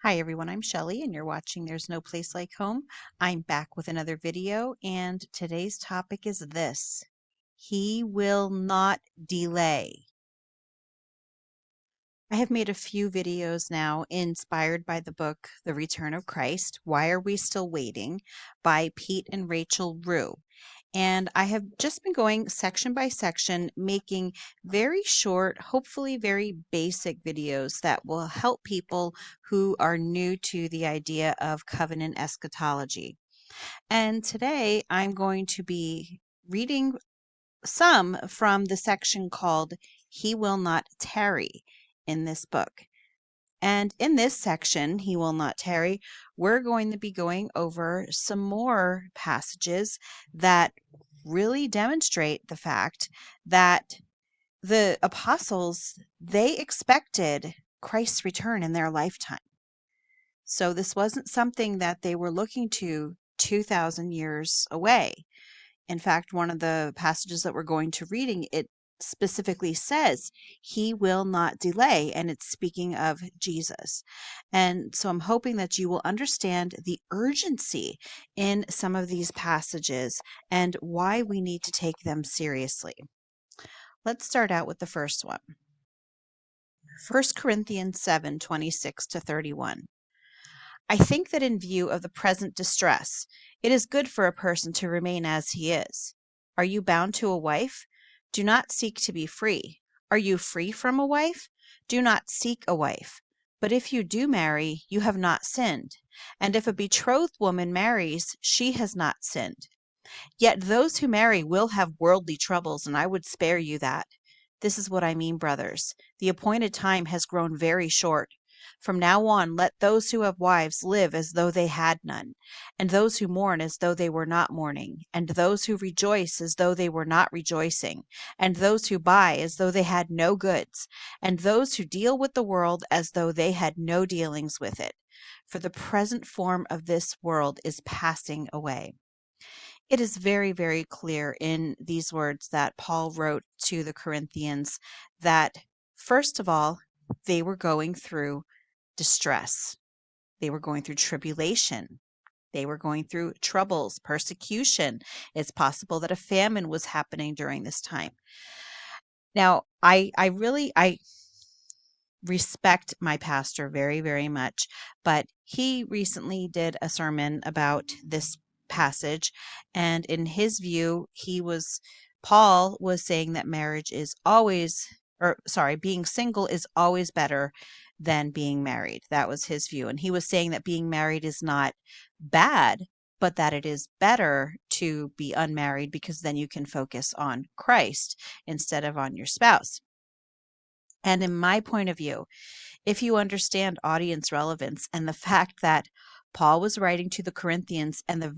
Hi everyone, I'm Shelly and you're watching There's No Place Like Home. I'm back with another video and today's topic is this. He will not delay. I have made a few videos now inspired by the book The Return of Christ, Why Are We Still Waiting by Pete and Rachel Rue. And I have just been going section by section, making very short, hopefully very basic videos that will help people who are new to the idea of covenant eschatology. And today I'm going to be reading some from the section called He Will Not Tarry in this book. And in this section, He Will Not Tarry, we're going to be going over some more passages that really demonstrate the fact that the apostles, they expected Christ's return in their lifetime. So this wasn't something that they were looking to 2,000 years away. In fact, one of the passages that we're going to reading, it specifically says he will not delay, and it's speaking of Jesus. And so I'm hoping that you will understand the urgency in some of these passages and why we need to take them seriously. Let's start out with the first one. 1 Corinthians 7:26-31. I think that in view of the present distress, it is good for a person to remain as he is. Are you bound to a wife? Do not seek to be free. Are you free from a wife? Do not seek a wife. But if you do marry, you have not sinned. And if a betrothed woman marries, she has not sinned. Yet those who marry will have worldly troubles, and I would spare you that. This is what I mean, brothers. The appointed time has grown very short. From now on, let those who have wives live as though they had none, and those who mourn as though they were not mourning, and those who rejoice as though they were not rejoicing, and those who buy as though they had no goods, and those who deal with the world as though they had no dealings with it. For the present form of this world is passing away. It is very, very clear in these words that Paul wrote to the Corinthians that, first of all, they were going through distress. They were going through tribulation. They were going through troubles, persecution. It's possible that a famine was happening during this time. Now, I respect my pastor very, very much, but he recently did a sermon about this passage, and in his view, Paul was saying that marriage is always, or sorry, being single is always better than being married. That was his view. And he was saying that being married is not bad, but that it is better to be unmarried because then you can focus on Christ instead of on your spouse. And in my point of view, if you understand audience relevance and the fact that Paul was writing to the Corinthians, and the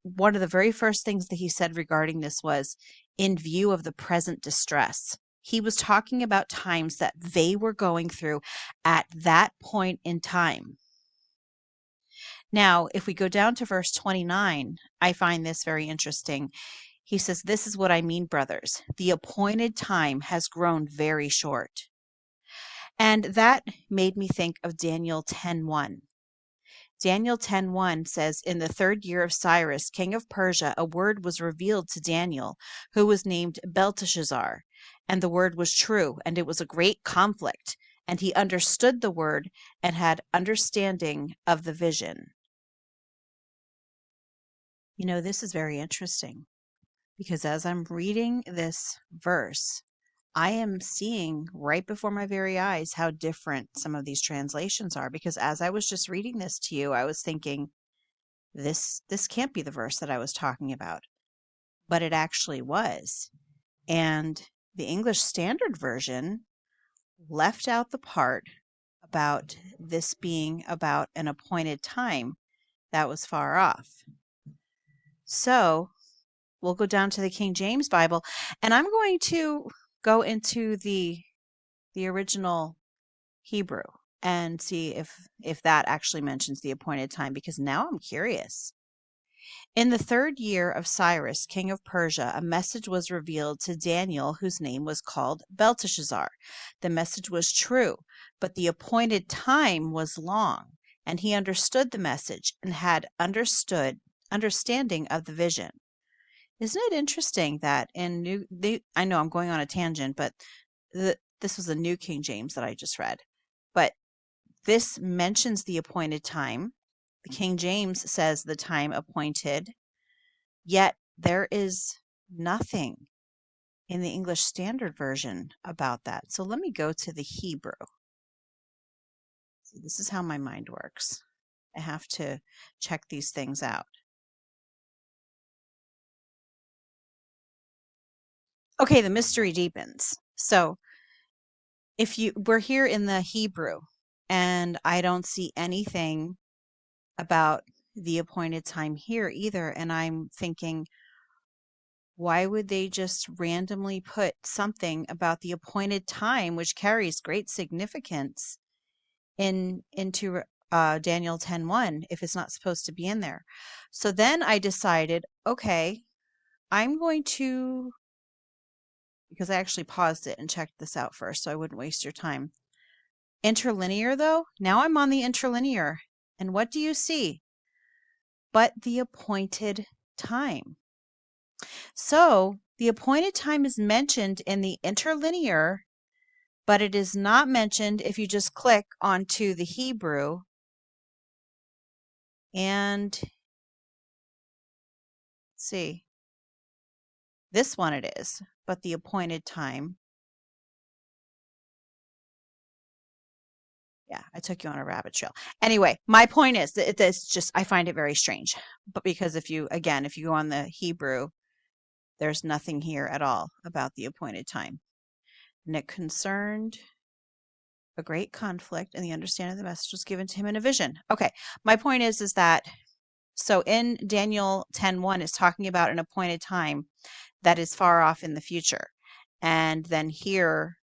one of the very first things that he said regarding this was in view of the present distress. He was talking about times that they were going through at that point in time. Now, if we go down to verse 29, I find this very interesting. He says, "This is what I mean, brothers. The appointed time has grown very short." And that made me think of Daniel 10:1. Daniel 10:1 says, "In the third year of Cyrus, king of Persia, a word was revealed to Daniel, who was named Belteshazzar. And the word was true, and it was a great conflict. And he understood the word and had understanding of the vision." This is very interesting because as I'm reading this verse, I am seeing right before my very eyes how different some of these translations are, because as I was just reading this to you, I was thinking this can't be the verse that I was talking about, but it actually was. And the English Standard Version left out the part about this being about an appointed time that was far off. So we'll go down to the King James Bible, and I'm going to go into the original Hebrew and see if that actually mentions the appointed time, because now I'm curious. In the third year of Cyrus, king of Persia, a message was revealed to Daniel, whose name was called Belteshazzar. The message was true, but the appointed time was long, and he understood the message and had understanding of the vision. Isn't it interesting that I know I'm going on a tangent, but this was a New King James that I just read, but this mentions the appointed time. The King James says the time appointed, yet there is nothing in the English Standard Version about that. So let me go to the Hebrew. See, this is how my mind works. I have to check these things out. Okay, the mystery deepens. So we're here in the Hebrew, and I don't see anything about the appointed time here either. And I'm thinking, why would they just randomly put something about the appointed time, which carries great significance, into Daniel 10:1 if it's not supposed to be in there? So then I decided, okay, I'm going to, because I actually paused it and checked this out first so I wouldn't waste your time. Interlinear though, now I'm on the interlinear, and what do you see? But the appointed time. So the appointed time is mentioned in the interlinear, but it is not mentioned if you just click onto the Hebrew. And let's see, this one it is, but the appointed time. Yeah, I took you on a rabbit trail. Anyway, my point is that it's just, I find it very strange. But because if you go on the Hebrew, there's nothing here at all about the appointed time. And it concerned a great conflict, and the understanding of the message was given to him in a vision. Okay, my point is that, so in Daniel 10:1, it's talking about an appointed time that is far off in the future. And then here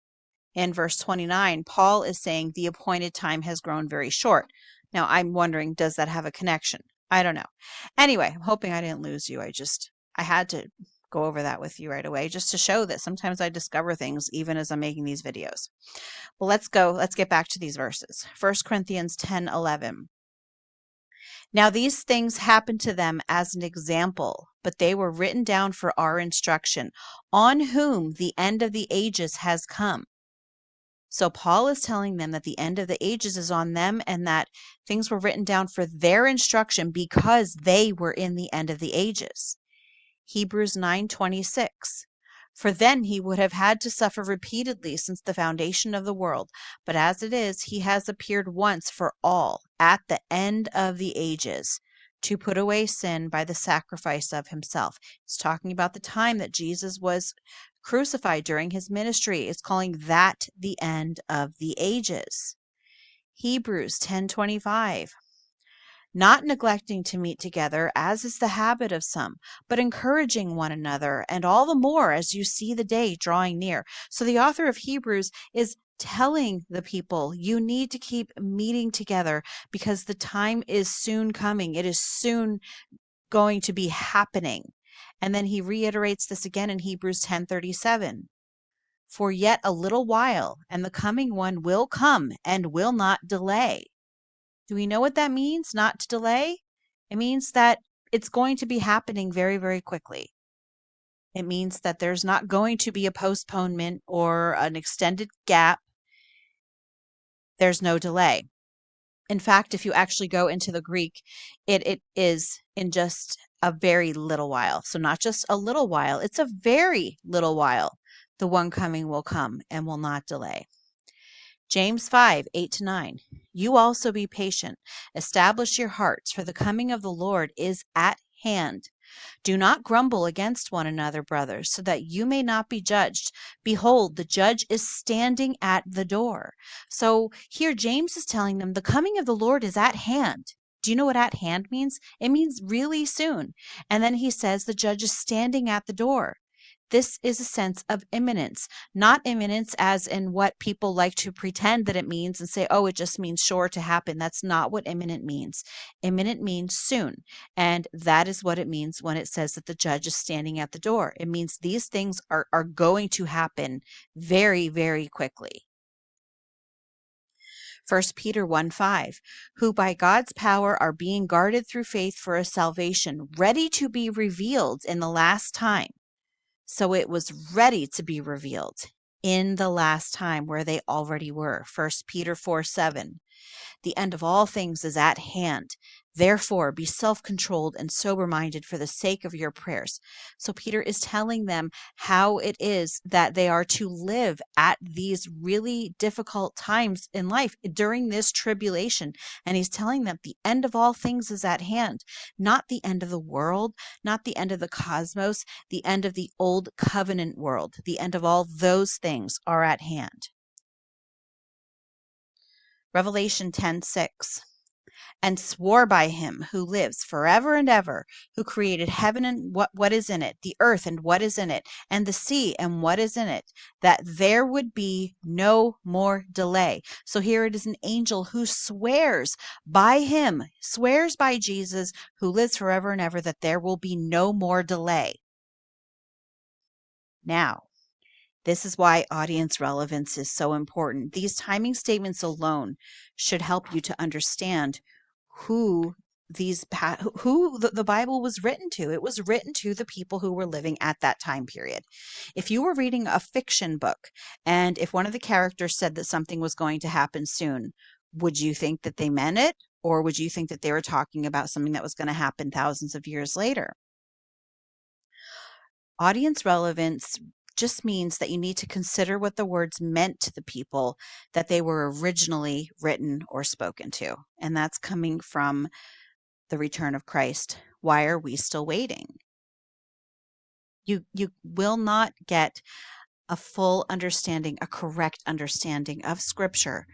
in verse 29, Paul is saying the appointed time has grown very short. Now, I'm wondering, does that have a connection? I don't know. Anyway, I'm hoping I didn't lose you. I had to go over that with you right away just to show that sometimes I discover things even as I'm making these videos. Well, let's get back to these verses. 1 Corinthians 10:11. Now these things happened to them as an example, but they were written down for our instruction, on whom the end of the ages has come. So Paul is telling them that the end of the ages is on them, and that things were written down for their instruction because they were in the end of the ages. Hebrews 9:26. For then he would have had to suffer repeatedly since the foundation of the world. But as it is, he has appeared once for all at the end of the ages to put away sin by the sacrifice of himself. It's talking about the time that Jesus was crucified during his ministry. It's calling that the end of the ages. Hebrews 10:25. Not neglecting to meet together, as is the habit of some, but encouraging one another, and all the more as you see the day drawing near. So the author of Hebrews is telling the people, you need to keep meeting together because the time is soon coming. It is soon going to be happening. And then he reiterates this again in Hebrews 10:37. For yet a little while, and the coming one will come and will not delay. Do we know what that means, not to delay? It means that it's going to be happening very, very quickly. It means that there's not going to be a postponement or an extended gap. There's no delay. In fact, if you actually go into the Greek, it is in just a very little while. So not just a little while, it's a very little while. The one coming will come and will not delay. James 5:8-9. You also be patient. Establish your hearts, for the coming of the Lord is at hand. Do not grumble against one another, brothers, so that you may not be judged. Behold, the judge is standing at the door. So here James is telling them the coming of the Lord is at hand. Do you know what at hand means? It means really soon. And then he says the judge is standing at the door. This is a sense of imminence, not imminence as in what people like to pretend that it means and say, oh, it just means sure to happen. That's not what imminent means. Imminent means soon. And that is what it means when it says that the judge is standing at the door. It means these things are going to happen very, very quickly. First Peter 1:5, who by God's power are being guarded through faith for a salvation ready to be revealed in the last time. So it was ready to be revealed in the last time where they already were. First Peter 4:7. The end of all things is at hand. Therefore, be self controlled and sober minded for the sake of your prayers. So, Peter is telling them how it is that they are to live at these really difficult times in life during this tribulation. And he's telling them the end of all things is at hand, not the end of the world, not the end of the cosmos, the end of the old covenant world. The end of all those things are at hand. Revelation 10:6. And swore by him who lives forever and ever, who created heaven and what is in it, the earth and what is in it, and the sea and what is in it, that there would be no more delay. So here it is an angel who swears by him, swears by Jesus, who lives forever and ever, that there will be no more delay. Now, this is why audience relevance is so important. These timing statements alone should help you to understand who the Bible was written to. It was written to the people who were living at that time period. If you were reading a fiction book and if one of the characters said that something was going to happen soon, would you think that they meant it? Or would you think that they were talking about something that was going to happen thousands of years later? Audience relevance just means that you need to consider what the words meant to the people that they were originally written or spoken to. And that's coming from the return of Christ. Why are we still waiting? You will not get a full understanding, a correct understanding of Scripture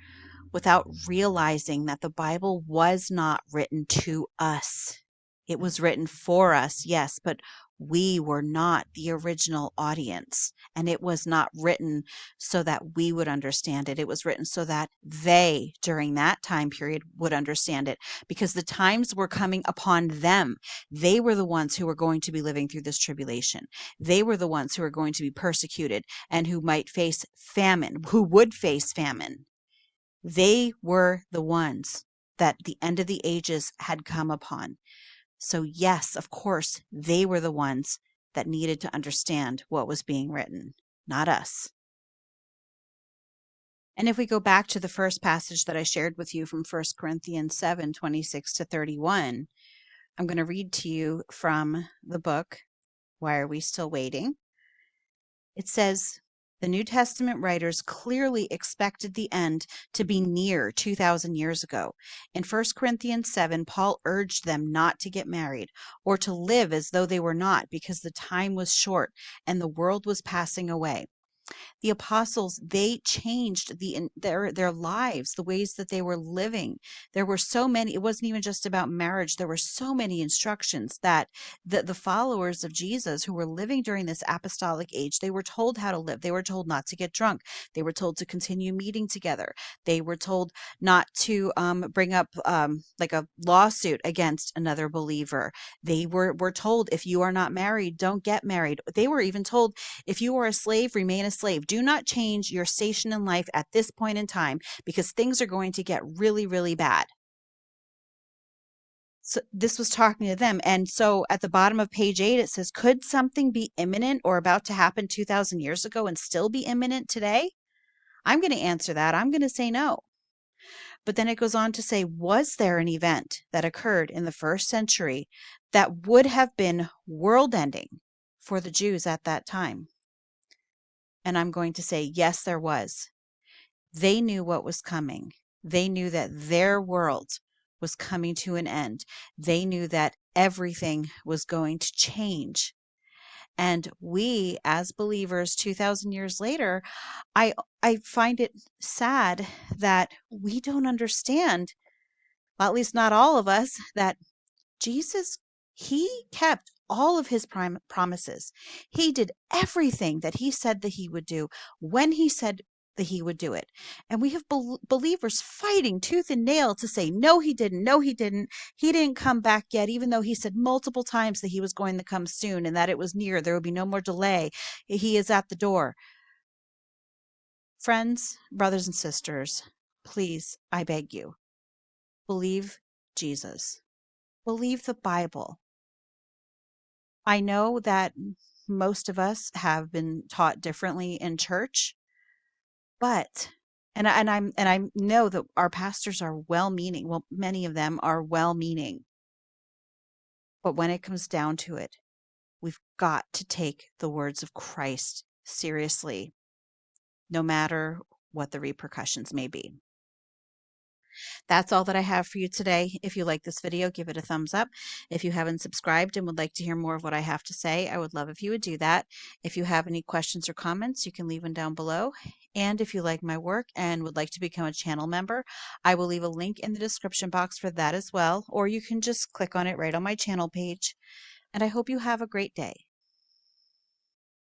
without realizing that the Bible was not written to us. It was written for us, yes, but we were not the original audience. And it was not written so that we would understand it. It was written so that they, during that time period, would understand it because the times were coming upon them. They were the ones who were going to be living through this tribulation. They were the ones who were going to be persecuted and who might face famine, who would face famine. They were the ones that the end of the ages had come upon. So yes, of course, they were the ones that needed to understand what was being written, not us. And if we go back to the first passage that I shared with you from 1 Corinthians 7:26-31, I'm going to read to you from the book, Why Are We Still Waiting? It says, the New Testament writers clearly expected the end to be near 2,000 years ago. In 1 Corinthians 7, Paul urged them not to get married or to live as though they were not because the time was short and the world was passing away. The apostles, they changed their lives, the ways that they were living. There were so many, it wasn't even just about marriage. There were so many instructions that the followers of Jesus who were living during this apostolic age, they were told how to live. They were told not to get drunk. They were told to continue meeting together. They were told not to bring up like a lawsuit against another believer. They were told, if you are not married, don't get married. They were even told, if you are a slave, remain a slave. Do not change your station in life at this point in time because things are going to get really, really bad. So this was talking to them. And so at the bottom of page 8, it says, could something be imminent or about to happen 2,000 years ago and still be imminent today? I'm going to answer that. I'm going to say no. But then it goes on to say, was there an event that occurred in the first century that would have been world ending for the Jews at that time? And I'm going to say, yes, there was. They knew what was coming. They knew that their world was coming to an end. They knew that everything was going to change. And we, as believers, 2,000 years later, I find it sad that we don't understand, well, at least not all of us, that Jesus, he kept all of his promises. He did everything that he said that he would do when he said that he would do it. And we have believers fighting tooth and nail to say, no, he didn't. No, he didn't. He didn't come back yet, even though he said multiple times that he was going to come soon and that it was near. There would be no more delay. He is at the door. Friends, brothers and sisters, please, I beg you, believe Jesus. Believe the Bible. I know that most of us have been taught differently in church, but and I know that our pastors are well-meaning. Well, many of them are well-meaning, but when it comes down to it, we've got to take the words of Christ seriously, no matter what the repercussions may be. That's all that I have for you today. If you like this video, give it a thumbs up. If you haven't subscribed and would like to hear more of what I have to say, I would love if you would do that. If you have any questions or comments, you can leave them down below. And if you like my work and would like to become a channel member, I will leave a link in the description box for that as well, or you can just click on it right on my channel page. And I hope you have a great day.